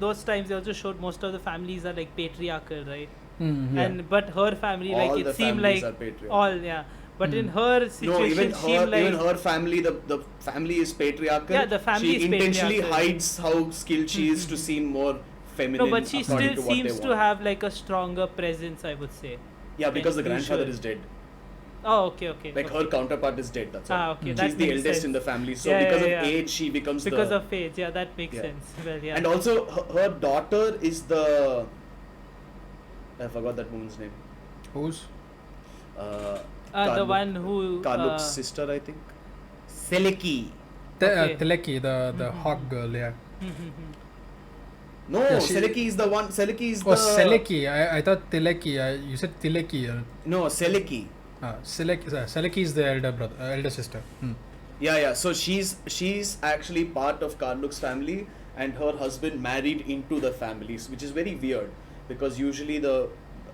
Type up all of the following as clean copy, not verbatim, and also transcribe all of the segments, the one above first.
those times they also showed most of the families are like patriarchal, right? Yeah. And but her family, All like the it seemed families like are patriarchal. all, yeah. But in her situation, No, even seemed like her family, the family is patriarchal. Yeah, the family she is intentionally patriarchal. hides how skilled she is to seem more feminine. no, but she according still to what they seems to want. have like a stronger presence, I would say. Yeah, because the usual. grandfather is dead. Oh, okay. Like her counterpart is dead. That's all. Okay, that She's the makes eldest sense. in the family, so Yeah, because yeah, of yeah. age, she becomes Because the. of age, yeah, that makes Yeah. sense. Well, yeah. And also, her daughter is the. I forgot that woman's name. Who's? Uh, the Karluk- one who Karluk's sister, I think. Seleki. Okay. Tilaki, the hawk girl, yeah. No, Yeah, Seleki is the one. Seleki is Oh, the. Seleki. I thought Tilaki. You said Tilaki. No, Seleki. Seleki is the elder sister. Yeah. So she's actually part of Karluk's family, and her husband married into the families, which is very weird because usually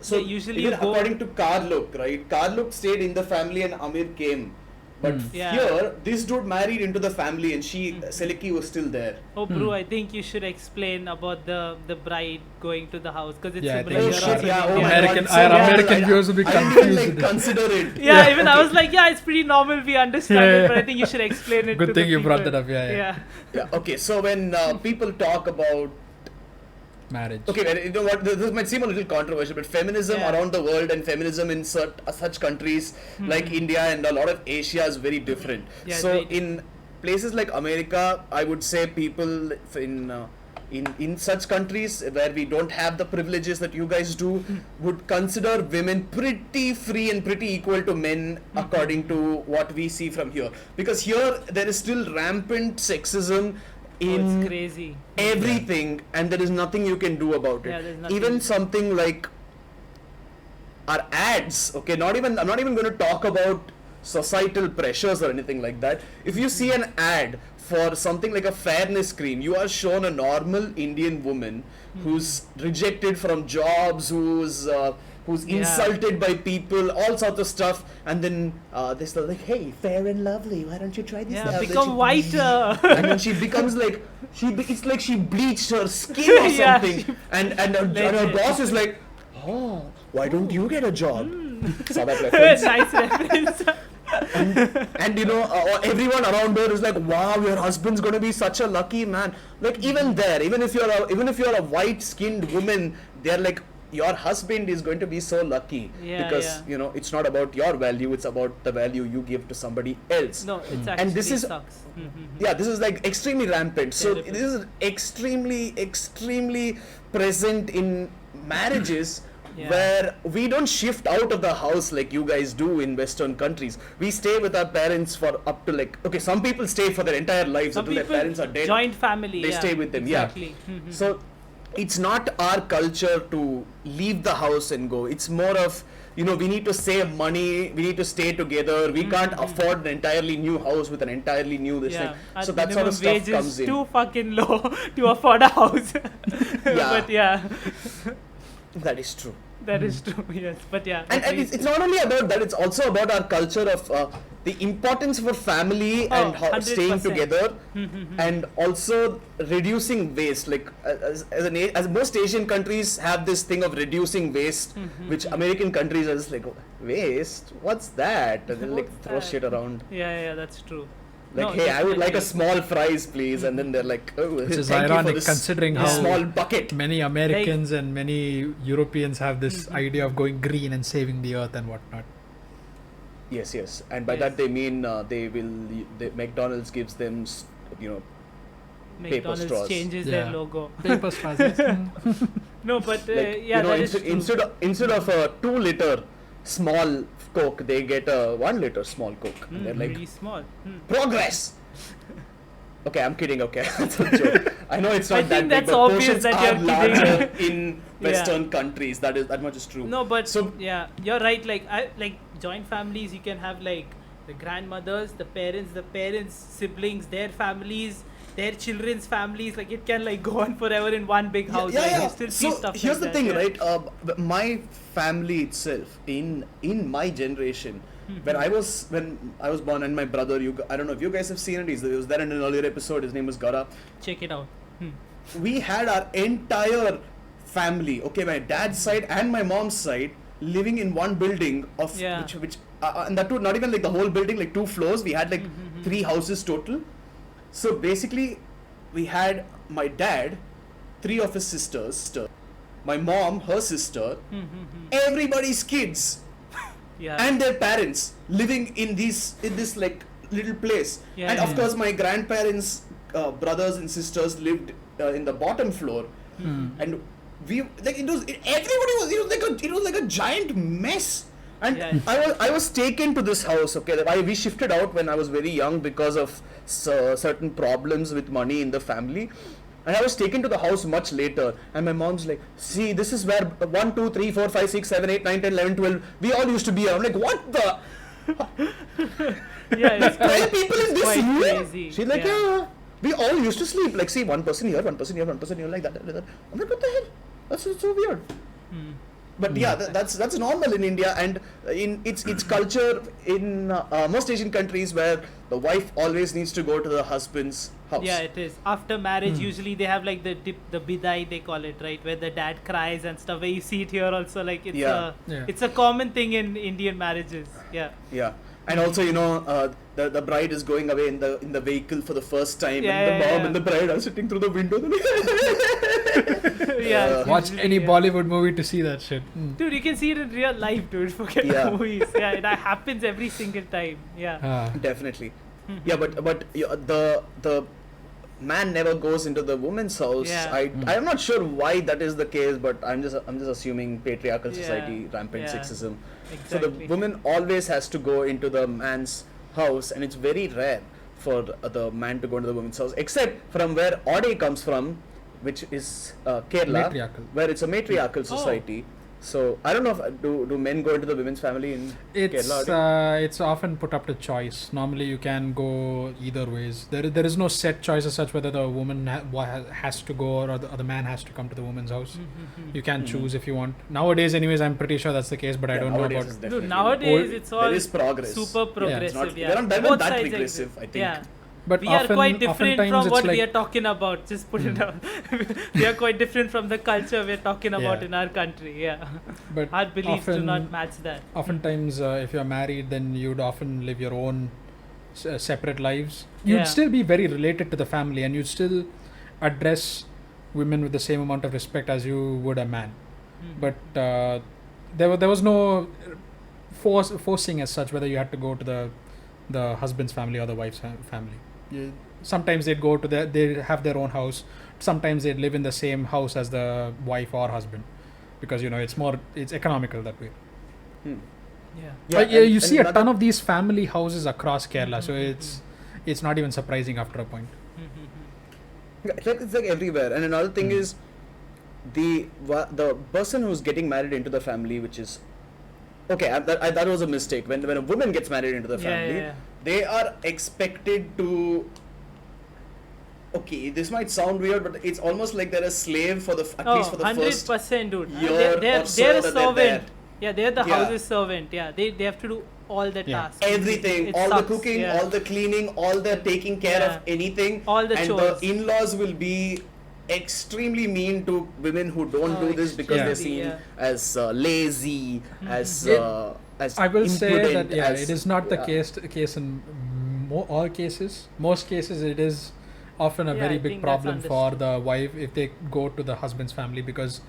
usually even you go- according to Karluk, right? Karluk stayed in the family and Amir came. But Yeah. here, this dude married into the family and Seleki was still there. Oh, bro, I think you should explain about the bride going to the house because it's Yeah, I similar think here you also should. in Yeah, India. my American- God, so our bad. American viewers will be I didn't even confused. consider it. Yeah, even I okay. was like, yeah, it's pretty normal. We understand Yeah, it, but yeah. I think you should explain it. Good to thing the you brought people. that up, yeah. Yeah, okay, so when people talk about Marriage. okay, well, you know what? This might seem a little controversial, but feminism Yeah. around the world and feminism in such countries like India and a lot of Asia is very different. Yeah, So very in places like America, I would say people in such countries where we don't have the privileges that you guys do would consider women pretty free and pretty equal to men according to what we see from here. Because here there is still rampant sexism in it's crazy. everything, and there is nothing you can do about it. Yeah, there's nothing. Even something like our ads, okay, I'm not even going to talk about societal pressures or anything like that. If you see an ad for something like a fairness cream, you are shown a normal Indian woman who's rejected from jobs, who's insulted by people, all sorts of stuff, and then they start like, hey, fair and lovely, why don't you try this? Yeah, Then become she- whiter. and then she becomes like it's like she bleached her skin or Yeah, something, and her Legit. boss is like, oh, why don't you get a job? Saw that reference? Nice reference. And everyone around her is like, wow, your husband's gonna be such a lucky man. Like even if you're a white skinned woman, they're like, your husband is going to be so lucky because it's not about your value, it's about the value you give to somebody else. No, it's actually And this is sucks. yeah, this is like extremely rampant. So Terrible. this is extremely present in marriages. Yeah. Where we don't shift out of the house like you guys do in Western countries. We stay with our parents for up to some people stay for their entire lives Some until their people, parents are dead. joint family. They yeah, stay with them, exactly. yeah. So it's not our culture to leave the house and go. It's more of, we need to save money, we need to stay together, we can't afford an entirely new house with an entirely new this Yeah. thing. And So that sort of minimum stuff wage comes is in. too fucking low to afford a house. But yeah, That is true. that is true. Yes, but yeah. And it's not only about that, it's also about our culture of the importance for family and staying 100%. together and also reducing waste. Like as most Asian countries have this thing of reducing waste, which American countries are just like, waste? What's that? And then What's throw that? shit around. Yeah, that's true. Like, No, hey, I would like a definitely. small fries, please. And then they're like, oh, Which is thank you for ironic this considering how small bucket. many Americans and many Europeans have this idea of going green and saving the earth and whatnot. Yes. And by Yes. that they mean McDonald's gives them, McDonald's straws. changes Yeah. their logo. Paper straws. yes. No, but like, yeah, that is true. instead of a 2-liter small Coke, they get a 1-liter small Coke. And they're like, Pretty small. progress. Okay, I'm kidding. Okay, that's a joke. I know it's not I that think big, that's but obvious portions that are you're larger kidding. in Western countries. That much is true. No, but So- yeah, you're right. Like joint families, you can have like the grandmothers, the parents, siblings, their families, their children's families. Like it can like go on forever in one big house. Yeah, like, yeah. You still see So stuff here's like the thing, that, yeah. right? My family itself, in my generation, when I was born, and my brother, I don't know if you guys have seen it. He was there in an earlier episode. His name was Gara. Check it out. we had our entire family, okay, my dad's side and my mom's side, living in one building of Yeah. which and that too not even like the whole building, like 2 floors. We had like 3 houses total. So basically, we had my dad, 3 of his sisters, my mom, her sister, everybody's kids, Yeah. and their parents living in this like little place. Yeah, And of yeah. course, my grandparents, brothers and sisters lived in the bottom floor, and we like everybody was it was like a giant mess. And Yeah. I was taken to this house. Okay, we shifted out when I was very young because of certain problems with money in the family. And I was taken to the house much later, and my mom's like, see, this is where 1, 2, 3, 4, 5, 6, 7, 8, 9, 10, 11, 12, we all used to be here. I'm like, what the? Yeah, it's 12 people in this quite room? crazy. She's like, yeah. We all used to sleep. Like, see, one person here, one person here, one person here, like that. I'm like, what the hell? That's so weird. But yeah, that's normal in India, and in its culture in most Asian countries where the wife always needs to go to the husband's house. Yeah, it is. After marriage, usually they have like the bidai, they call it, right, where the dad cries and stuff. Where you see it here also, like it's Yeah. it's a common thing in Indian marriages. Yeah. Yeah, and also the bride is going away in the vehicle for the first time, Yeah, and the yeah, mom yeah. and the bride are sitting through the window. Yeah. it's Watch usually, any yeah. Bollywood movie to see that shit. Dude, you can see it in real life, dude. Forget Yeah. the movies. Yeah, it happens every single time. Yeah. Ah. Definitely. Yeah, but the man never goes into the woman's house. Yeah. I'm not sure why that is the case, but I'm just assuming patriarchal Yeah. society, rampant Yeah. sexism. Exactly. So the woman always has to go into the man's house, and it's very rare for the man to go into the woman's house, except from where Ode comes from, which is Kerala, Matriarchal. where it's a matriarchal Oh. society. So I don't know if do men go into the women's family in Kerala? It's often put up to choice. Normally, you can go either ways. There is no set choice as such whether the woman has to go or the man has to come to the woman's house. You can choose if you want. Nowadays, anyways, I'm pretty sure that's the case, but I Yeah, don't know nowadays about. it's Dude, definitely nowadays Old- it's all there is progress. super progressive. It's not- Yeah, they're not Both that sides regressive, exist. I think. Yeah. But We often, are quite different oftentimes from it's what like, we are talking about. Just put it down. We are quite different from the culture we are talking about Yeah. in our country. Yeah, but our beliefs do often- not match that. Oftentimes, if you're married, then you'd often live your own separate lives. You'd Yeah. still be very related to the family, and you'd still address women with the same amount of respect as you would a man. But there was no forcing as such whether you had to go to the husband's family or the wife's family. Sometimes they'd go to they have their own house. Sometimes they'd live in the same house as the wife or husband, because it's economical that way. Hmm. Yeah. But and- you see and a ton of these family houses across Kerala, so it's not even surprising after a point. Yeah, it's like everywhere. And another thing is the person who's getting married into the family, which is okay, that was a mistake. When a woman gets married into the Yeah, family, yeah. they are expected to. Okay, this might sound weird, but it's almost like they're a slave for at least for the first 100%, dude. year They're or so a that they're there. servant. Yeah, they're the Yeah. house's servant. Yeah, they have to do all the Yeah. tasks. Everything, It all sucks, the cooking, yeah. all the cleaning, all the taking care Yeah. of anything, All the and chores. the in-laws will be extremely mean to women who don't Oh, do this because they're extremely, seen yeah. as lazy, as It- I will say impudent, that as- it is not the yeah. case in all cases. Most cases, it is often a Yeah, very I big think that's problem for understood. the wife if they go to the husband's family, because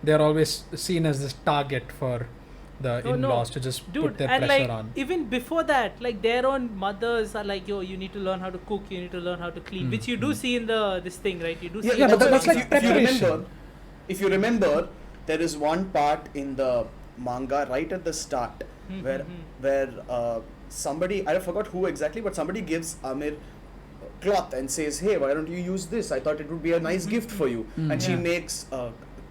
they're always seen as this target for the Oh, no. in-laws to just Dude, put their and pressure like on. even before that, like their own mothers are like, yo, you need to learn how to cook, you need to learn how to clean, which you do see in this thing, right? You do see. Yeah, but also, that's like if you preparation. remember, if you remember, there is one part in the manga right at the start where somebody, I forgot who exactly, but somebody gives Amir cloth and says, hey, why don't you use this? I thought it would be a nice gift for you. And she Yeah. makes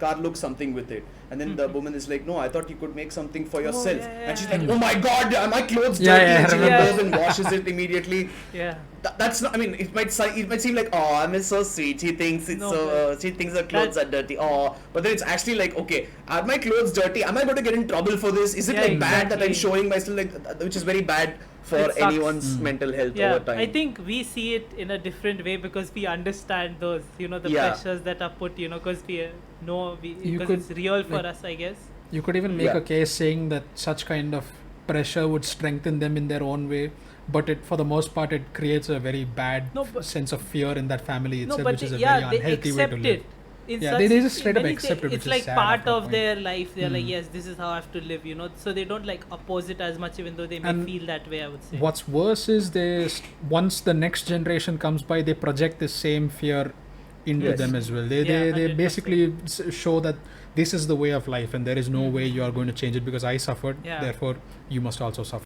Karluk something with it. And then the woman is like, no, I thought you could make something for yourself. yeah, And she's yeah. like, oh my god, are my clothes Yeah, dirty? yeah, And she I goes and washes it immediately. Yeah. That's not. I mean, it might seem like, oh, I mean, so sweet. She thinks it's No, so. She thinks her clothes are dirty. Oh, but then it's actually like, okay, are my clothes dirty? Am I going to get in trouble for this? Is it Yeah, like bad that I'm exactly. showing myself like, which is very bad for It sucks. anyone's mental health Yeah, over time. I think we see it in a different way because we understand those, the Yeah. pressures that are put, because we know, You because could, it's real for like- us, I guess. You could even make Yeah. a case saying that such kind of pressure would strengthen them in their own way, but it, for the most part, it creates a very bad No, but- sense of fear in that family No, itself, but which is a yeah, very they unhealthy way accept to live. it. In Yeah, such, they just straight up when you accept say- it, which It's is like sad part after a of point. their life. They're like, Mm. yes, this is how I have to live, So they don't like oppose it as much, even though they may And feel that way, I would say. What's worse is once the next generation comes by, they project the same fear into Yes. them as well. They Yeah, they 100%. basically show that this is the way of life, and there is no way you are going to change it because I suffered. Yeah. Therefore, you must also suffer.